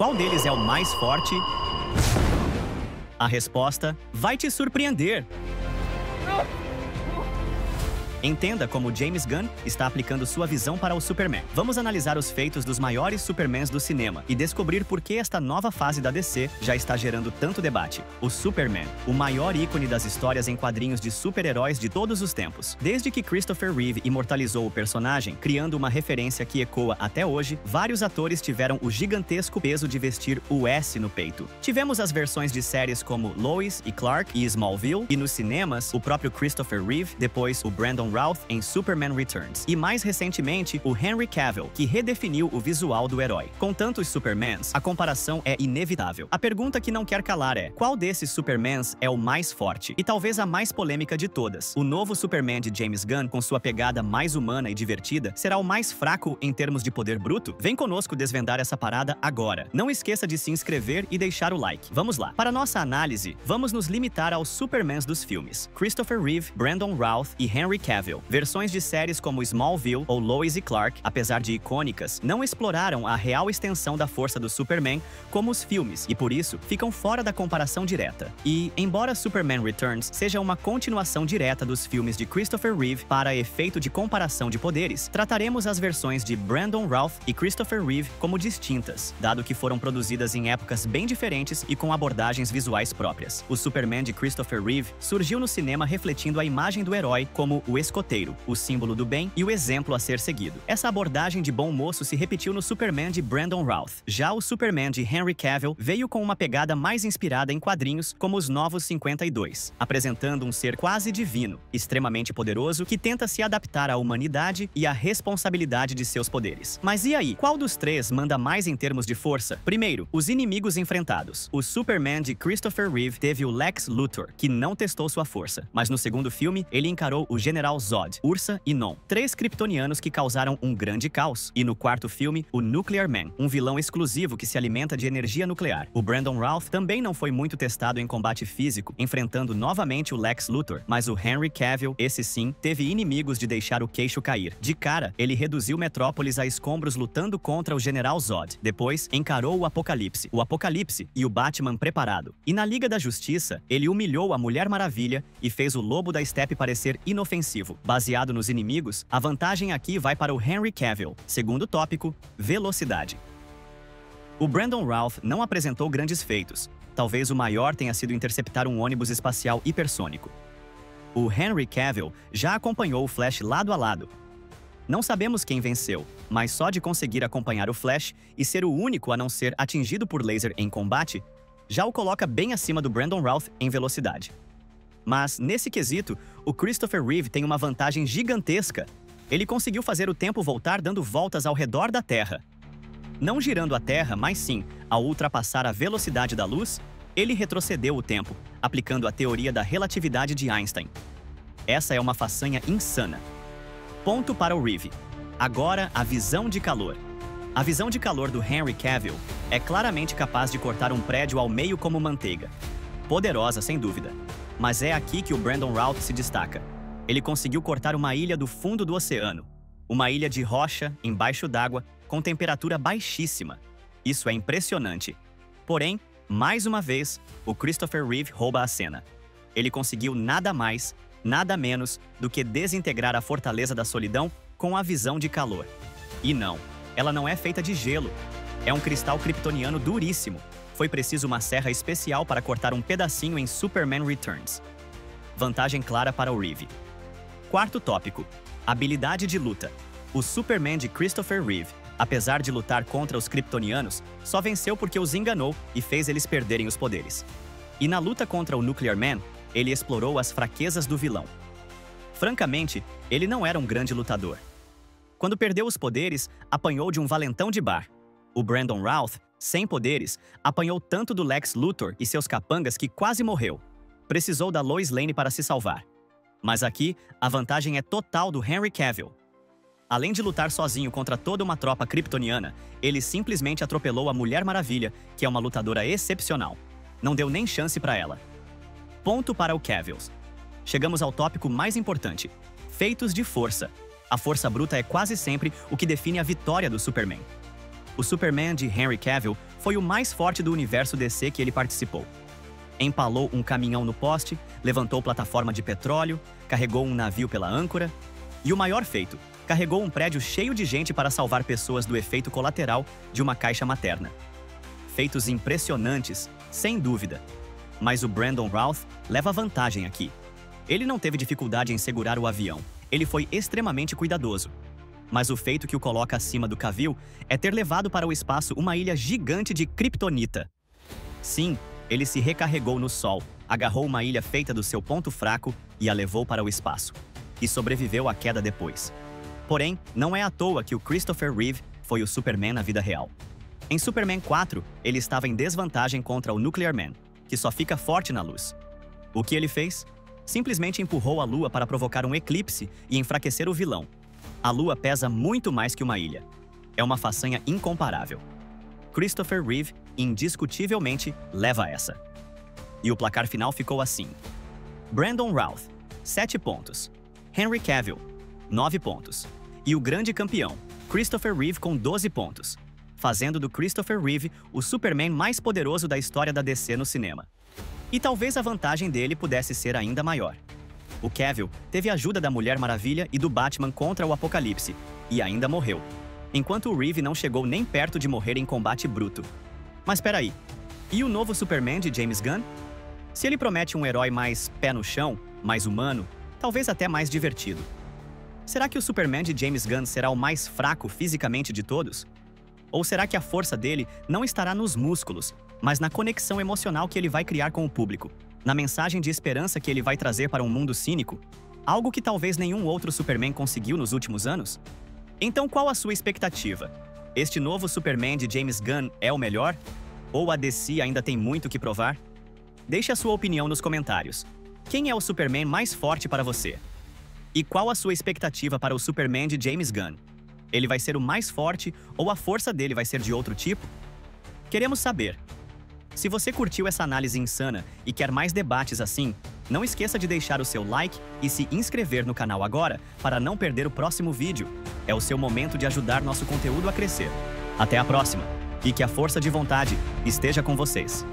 Qual deles é o mais forte? A resposta vai te surpreender! Entenda como James Gunn está aplicando sua visão para o Superman. Vamos analisar os feitos dos maiores Supermans do cinema e descobrir por que esta nova fase da DC já está gerando tanto debate. O Superman, o maior ícone das histórias em quadrinhos de super-heróis de todos os tempos. Desde que Christopher Reeve imortalizou o personagem, criando uma referência que ecoa até hoje, vários atores tiveram o gigantesco peso de vestir o S no peito. Tivemos as versões de séries como Lois e Clark e Smallville, e nos cinemas, o próprio Christopher Reeve, depois o Brandon Routh em Superman Returns, e mais recentemente o Henry Cavill, que redefiniu o visual do herói. Com tantos Supermans, a comparação é inevitável. A pergunta que não quer calar é: qual desses Supermans é o mais forte? E talvez a mais polêmica de todas. O novo Superman de James Gunn, com sua pegada mais humana e divertida, será o mais fraco em termos de poder bruto? Vem conosco desvendar essa parada agora. Não esqueça de se inscrever e deixar o like. Vamos lá. Para nossa análise, vamos nos limitar aos Supermans dos filmes: Christopher Reeve, Brandon Routh e Henry Cavill. Versões de séries como Smallville ou Lois e Clark, apesar de icônicas, não exploraram a real extensão da força do Superman como os filmes e, por isso, ficam fora da comparação direta. E, embora Superman Returns seja uma continuação direta dos filmes de Christopher Reeve para efeito de comparação de poderes, trataremos as versões de Brandon Routh e Christopher Reeve como distintas, dado que foram produzidas em épocas bem diferentes e com abordagens visuais próprias. O Superman de Christopher Reeve surgiu no cinema refletindo a imagem do herói como o escoteiro, o símbolo do bem e o exemplo a ser seguido. Essa abordagem de bom moço se repetiu no Superman de Brandon Routh. Já o Superman de Henry Cavill veio com uma pegada mais inspirada em quadrinhos como os Novos 52, apresentando um ser quase divino, extremamente poderoso, que tenta se adaptar à humanidade e à responsabilidade de seus poderes. Mas e aí? Qual dos três manda mais em termos de força? Primeiro, os inimigos enfrentados. O Superman de Christopher Reeve teve o Lex Luthor, que não testou sua força, mas no segundo filme ele encarou o General Zod, Ursa e Non, três kryptonianos que causaram um grande caos. E no quarto filme, o Nuclear Man, um vilão exclusivo que se alimenta de energia nuclear. O Brandon Routh também não foi muito testado em combate físico, enfrentando novamente o Lex Luthor, mas o Henry Cavill, esse sim, teve inimigos de deixar o queixo cair. De cara, ele reduziu Metrópolis a escombros lutando contra o General Zod. Depois, encarou o Apocalipse e o Batman preparado. E na Liga da Justiça, ele humilhou a Mulher Maravilha e fez o Lobo da Steppe parecer inofensivo. Baseado nos inimigos, a vantagem aqui vai para o Henry Cavill. Segundo tópico, velocidade. O Brandon Routh não apresentou grandes feitos. Talvez o maior tenha sido interceptar um ônibus espacial hipersônico. O Henry Cavill já acompanhou o Flash lado a lado. Não sabemos quem venceu, mas só de conseguir acompanhar o Flash e ser o único a não ser atingido por laser em combate, já o coloca bem acima do Brandon Routh em velocidade. Mas, nesse quesito, o Christopher Reeve tem uma vantagem gigantesca. Ele conseguiu fazer o tempo voltar dando voltas ao redor da Terra. Não girando a Terra, mas sim, ao ultrapassar a velocidade da luz, ele retrocedeu o tempo, aplicando a teoria da relatividade de Einstein. Essa é uma façanha insana. Ponto para o Reeve. Agora, a visão de calor. A visão de calor do Henry Cavill é claramente capaz de cortar um prédio ao meio como manteiga. Poderosa, sem dúvida. Mas é aqui que o Brandon Routh se destaca. Ele conseguiu cortar uma ilha do fundo do oceano. Uma ilha de rocha, embaixo d'água, com temperatura baixíssima. Isso é impressionante. Porém, mais uma vez, o Christopher Reeve rouba a cena. Ele conseguiu nada mais, nada menos do que desintegrar a Fortaleza da Solidão com a visão de calor. E não, ela não é feita de gelo. É um cristal kryptoniano duríssimo. Foi preciso uma serra especial para cortar um pedacinho em Superman Returns. Vantagem clara para o Reeve. Quarto tópico: habilidade de luta. O Superman de Christopher Reeve, apesar de lutar contra os kryptonianos, só venceu porque os enganou e fez eles perderem os poderes. E na luta contra o Nuclear Man, ele explorou as fraquezas do vilão. Francamente, ele não era um grande lutador. Quando perdeu os poderes, apanhou de um valentão de bar. O Brandon Routh, sem poderes, apanhou tanto do Lex Luthor e seus capangas que quase morreu. Precisou da Lois Lane para se salvar. Mas aqui, a vantagem é total do Henry Cavill. Além de lutar sozinho contra toda uma tropa kryptoniana, ele simplesmente atropelou a Mulher Maravilha, que é uma lutadora excepcional. Não deu nem chance para ela. Ponto para o Cavill. Chegamos ao tópico mais importante: feitos de força. A força bruta é quase sempre o que define a vitória do Superman. o Superman de Henry Cavill foi o mais forte do universo DC que ele participou. Empalou um caminhão no poste, levantou plataforma de petróleo, carregou um navio pela âncora e, o maior feito, carregou um prédio cheio de gente para salvar pessoas do efeito colateral de uma caixa materna. Feitos impressionantes, sem dúvida. Mas o Brandon Routh leva vantagem aqui. Ele não teve dificuldade em segurar o avião. Ele foi extremamente cuidadoso. Mas o feito que o coloca acima do Cavill é ter levado para o espaço uma ilha gigante de Kryptonita. Sim, ele se recarregou no Sol, agarrou uma ilha feita do seu ponto fraco e a levou para o espaço. E sobreviveu à queda depois. Porém, não é à toa que o Christopher Reeve foi o Superman na vida real. Em Superman 4, ele estava em desvantagem contra o Nuclear Man, que só fica forte na luz. O que ele fez? Simplesmente empurrou a Lua para provocar um eclipse e enfraquecer o vilão. A Lua pesa muito mais que uma ilha. É uma façanha incomparável. Christopher Reeve, indiscutivelmente, leva essa. E o placar final ficou assim. Brandon Routh, 7 pontos. Henry Cavill, 9 pontos. E o grande campeão, Christopher Reeve, com 12 pontos, fazendo do Christopher Reeve o Superman mais poderoso da história da DC no cinema. E talvez a vantagem dele pudesse ser ainda maior. O Cavill teve a ajuda da Mulher Maravilha e do Batman contra o Apocalipse, e ainda morreu, enquanto o Reeve não chegou nem perto de morrer em combate bruto. Mas peraí, e o novo Superman de James Gunn? Se ele promete um herói mais pé no chão, mais humano, talvez até mais divertido. Será que o Superman de James Gunn será o mais fraco fisicamente de todos? Ou será que a força dele não estará nos músculos, mas na conexão emocional que ele vai criar com o público, na mensagem de esperança que ele vai trazer para um mundo cínico? Algo que talvez nenhum outro Superman conseguiu nos últimos anos? Então qual a sua expectativa? Este novo Superman de James Gunn é o melhor? Ou a DC ainda tem muito que provar? Deixe a sua opinião nos comentários. Quem é o Superman mais forte para você? E qual a sua expectativa para o Superman de James Gunn? Ele vai ser o mais forte ou a força dele vai ser de outro tipo? Queremos saber. Se você curtiu essa análise insana e quer mais debates assim, não esqueça de deixar o seu like e se inscrever no canal agora para não perder o próximo vídeo. É o seu momento de ajudar nosso conteúdo a crescer. Até a próxima! E que a força de vontade esteja com vocês.